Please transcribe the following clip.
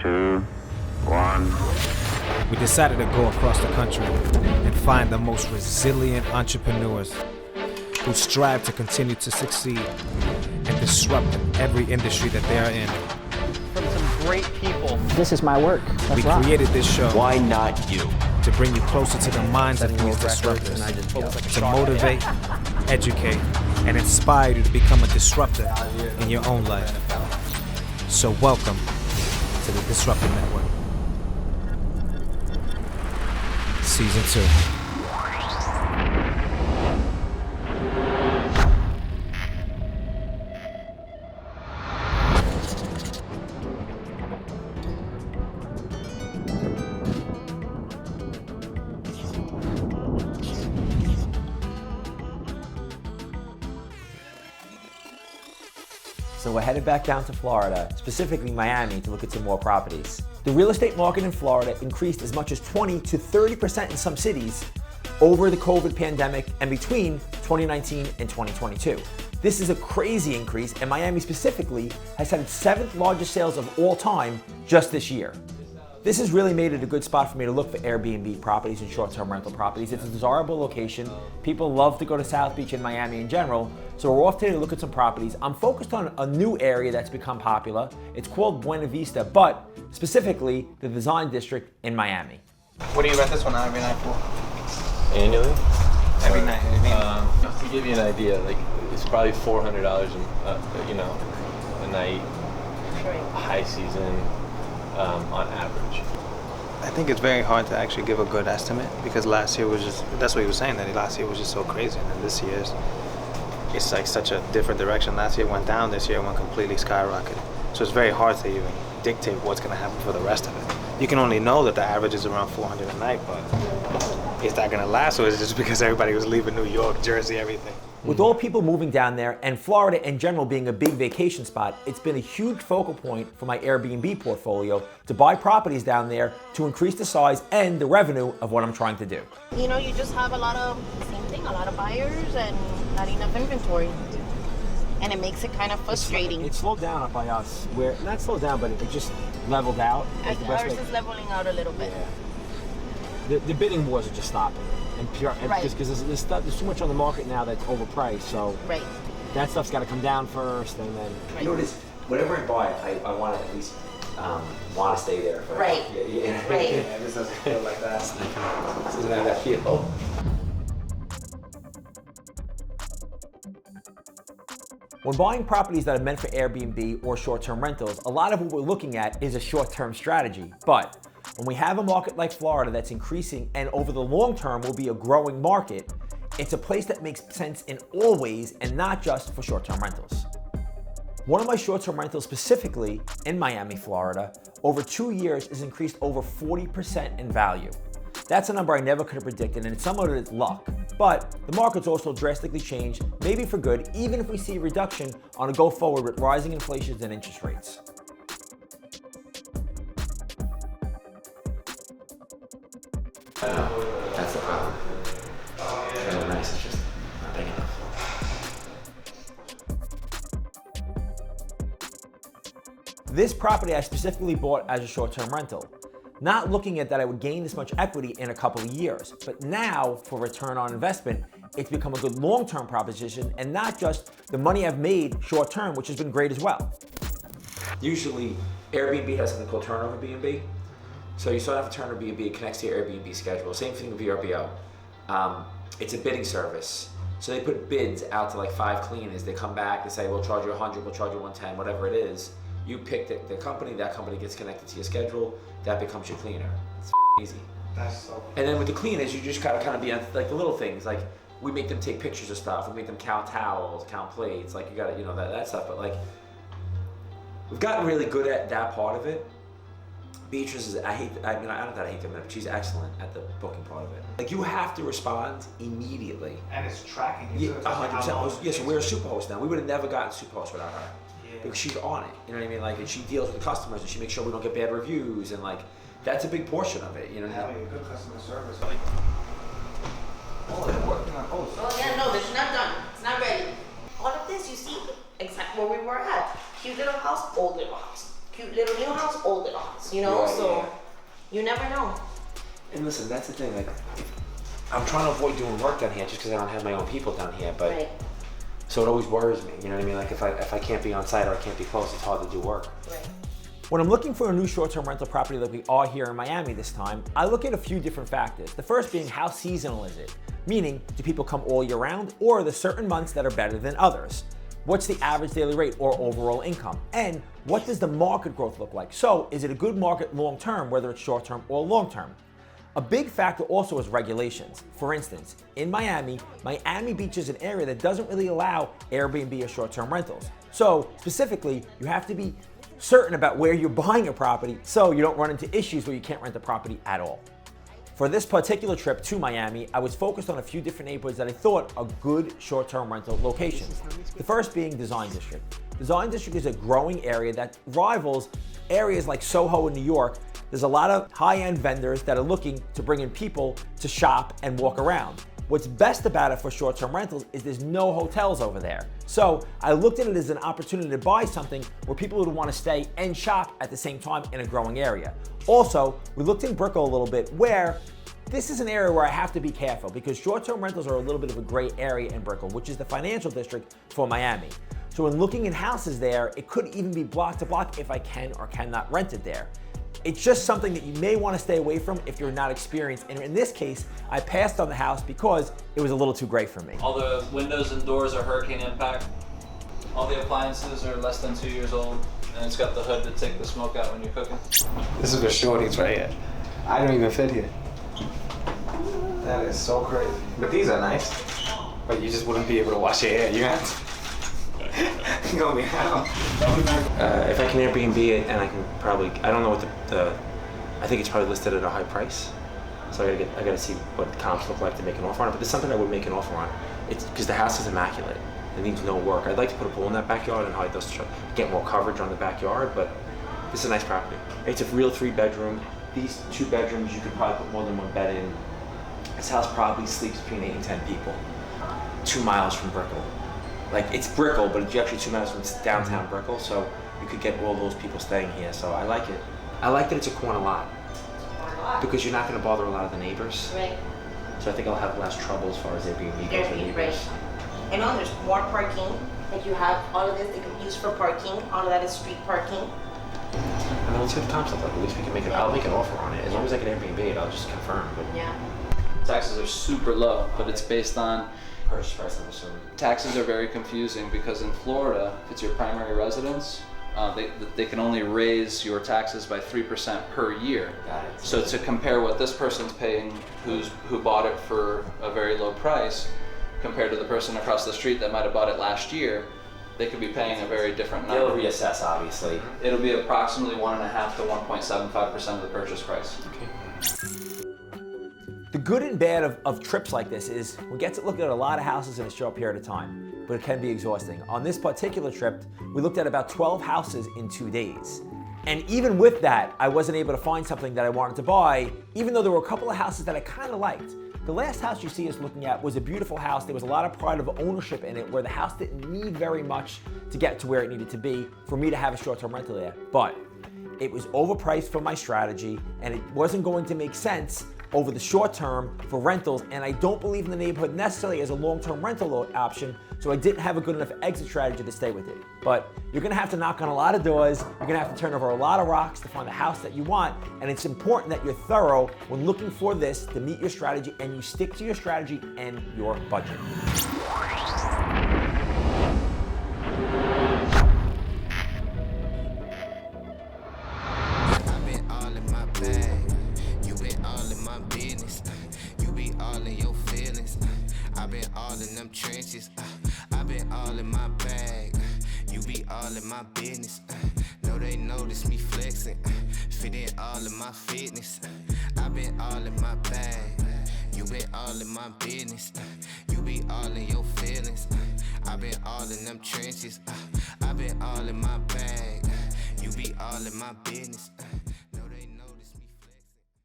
two, one. We decided to go across the country and find the most resilient entrepreneurs who strive to continue to succeed and disrupt every industry that they are in. From some great people. This is my work. We created this show. Why not you? To bring you closer to the minds of these disruptors, to motivate, educate, and inspire you to become a disruptor in your own life. So welcome to the Disruptors Network. Season 2. So we're headed back down to Florida, specifically Miami, to look at some more properties. The real estate market in Florida increased as much as 20 to 30% in some cities over the COVID pandemic and between 2019 and 2022. This is a crazy increase, and Miami specifically has had its 7th largest sales of all time just this year. This has really made it a good spot for me to look for Airbnb properties and short-term rental properties. It's a desirable location. People love to go to South Beach and Miami in general, so we're off today to look at some properties. I'm focused on a new area that's become popular. It's called Buena Vista, but specifically the Design District in Miami. What do you rent this one out every night for? Annually? Every night. To give you an idea, like it's probably $400 a night, high season, on average. I think it's very hard to actually give a good estimate because last year was just, that's what he was saying, that last year was just so crazy. And then this year's, it's like such a different direction. Last year went down, this year went completely skyrocketed. So it's very hard to even dictate what's going to happen for the rest of it. You can only know that the average is around 400 a night, but is that going to last, or is it just because everybody was leaving New York, Jersey, everything? With all people moving down there and Florida in general being a big vacation spot, it's been a huge focal point for my Airbnb portfolio to buy properties down there to increase the size and the revenue of what I'm trying to do. You know, you just have a lot of buyers and not enough inventory. And it makes it kind of frustrating. It slowed down up by us. Not slowed down, but it just leveled out. Ours is leveling out a little bit. Yeah. The bidding wars are just stopping. Right. Because there's too much on the market now that's overpriced. So right. That stuff's got to come down first, and then. Right. You know, whatever I buy, I want to at least want to stay there. Right. Right. Yeah, this doesn't feel like that. This doesn't have that feel. When buying properties that are meant for Airbnb or short-term rentals, a lot of what we're looking at is a short-term strategy. But when we have a market like Florida that's increasing and over the long term will be a growing market, it's a place that makes sense in all ways and not just for short-term rentals. One of my short-term rentals specifically in Miami, Florida, over 2 years has increased over 40% in value. That's a number I never could have predicted, and it's somewhat of it's luck. But the market's also drastically changed, maybe for good, even if we see a reduction on a go forward with rising inflation and interest rates. That's the problem. It's really nice, it's just not big enough. This property I specifically bought as a short-term rental. Not looking at that I would gain this much equity in a couple of years, but now for return on investment, it's become a good long-term proposition and not just the money I've made short-term, which has been great as well. Usually, Airbnb has something called turnover B&B. So you sign up for turnover B&B, it connects to your Airbnb schedule. Same thing with VRBO. It's a bidding service. So they put bids out to like 5 cleaners. They come back, they say, we'll charge you 100, we'll charge you 110, whatever it is. You pick the company, that company gets connected to your schedule, that becomes your cleaner. It's easy. That's so cool. And then with the cleaners, you just gotta kind of be on like the little things, like we make them take pictures of stuff, we make them count towels, count plates, like you gotta, that stuff, but like, we've gotten really good at that part of it. Beatrice is, I don't know that I hate them, but she's excellent at the booking part of it. Like you have to respond immediately. And it's tracking. Yeah, 100%. Yeah, so we're a superhost now. We would have never gotten superhost without her. Because she's on it, you know what I mean? Like, and she deals with the customers and she makes sure we don't get bad reviews, and like, that's a big portion of it, you know? Having a good customer service. Oh yeah, no, it's not done. It's not ready. All of this, you see, exactly where we were at. Cute little house, old little house. cute little new house, old house, you know? Right, so yeah. you never know. And listen, that's the thing. Like, I'm trying to avoid doing work down here just because I don't have my own people down here. But Right. so it always worries me. You know what I mean? Like if I can't be on site or I can't be close, it's hard to do work. Right. When I'm looking for a new short-term rental property like we are here in Miami this time, I look at a few different factors. The first being, how seasonal is it? Meaning, do people come all year round, or are there certain months that are better than others? What's the average daily rate or overall income? And what does the market growth look like? So is it a good market long-term, whether it's short-term or long-term? A big factor also is regulations. For instance, in Miami Beach is an area that doesn't really allow Airbnb or short-term rentals. So specifically, you have to be certain about where you're buying a property so you don't run into issues where you can't rent the property at all. For this particular trip to Miami, I was focused on a few different neighborhoods that I thought are good short-term rental locations. The first being Design District. Design District is a growing area that rivals areas like Soho in New York. There's a lot of high-end vendors that are looking to bring in people to shop and walk around. What's best about it for short-term rentals is there's no hotels over there. So I looked at it as an opportunity to buy something where people would want to stay and shop at the same time in a growing area. Also, we looked in Brickell a little bit, where this is an area where I have to be careful because short-term rentals are a little bit of a gray area in Brickell, which is the financial district for Miami. So when looking at houses there, it could even be block to block if I can or cannot rent it there. It's just something that you may want to stay away from if you're not experienced. And in this case, I passed on the house because it was a little too gray for me. All the windows and doors are hurricane impact. All the appliances are less than 2 years old. And it's got the hood to take the smoke out when you're cooking. This is for shorties right here. I don't even fit here. That is so crazy. But these are nice. But you just wouldn't be able to wash your hair. You're gonna be out. If I can Airbnb it, and I can probably, I don't know what I think it's probably listed at a high price. So I gotta see what the comps look like to make an offer on it. But there's something I would make an offer on. It's because the house is immaculate. It needs no work. I'd like to put a pool in that backyard and hide those, get more coverage on the backyard, but this is a nice property. It's a real 3-bedroom. These 2 bedrooms, you could probably put more than 1 bed in. This house probably sleeps between 8 and 10 people. 2 miles from Brickell. Like, it's Brickell, but it's actually 2 miles from downtown Brickell, so you could get all those people staying here, so I like it. I like that it's a corner lot, because you're not gonna bother a lot of the neighbors. Right. So I think I'll have less trouble as far as Airbnb goes with neighbors. And now there's more parking. Like you have all of this they can use for parking. All of that is street parking. And then let's see what the comps look like. At least we can make it, I'll make an offer on it. As long as I can Airbnb it, I'll just confirm. But Yeah. Taxes are super low, but it's based on purchase price, I'm assuming. taxes are very confusing because in Florida, if it's your primary residence, they can only raise your taxes by 3% per year. Got it. So to compare what this person's paying, who bought it for a very low price, compared to the person across the street that might have bought it last year, they could be paying a very different They'll number. reassess, obviously. It'll be approximately 1.5 to 1.75% of the purchase price. The good and bad of trips like this is we get to look at a lot of houses in a short period of time, but it can be exhausting. On this particular trip, we looked at about 12 houses in 2 days. And even with that, I wasn't able to find something that I wanted to buy, even though there were a couple of houses that I kind of liked. The last house you see us looking at was a beautiful house. There was a lot of pride of ownership in it, where the house didn't need very much to get to where it needed to be for me to have a short-term rental there. But it was overpriced for my strategy, and it wasn't going to make sense over the short term for rentals, and I don't believe in the neighborhood necessarily as a long-term rental option, so I didn't have a good enough exit strategy to stay with it. But you're gonna have to knock on a lot of doors, you're gonna have to turn over a lot of rocks to find the house that you want, and it's important that you're thorough when looking for this to meet your strategy, and you stick to your strategy and your budget. I've been all in my bag. You been all in my business. You be all in your feelings. I've been all in them trenches. I've been all in my bag. You be all in my business. Know they notice me flexing. Fit in all in my fitness. I've been all in my bag. You been all in my business. You be all in your feelings. I've been all in them trenches. I've been all in my bag. You be all in my business.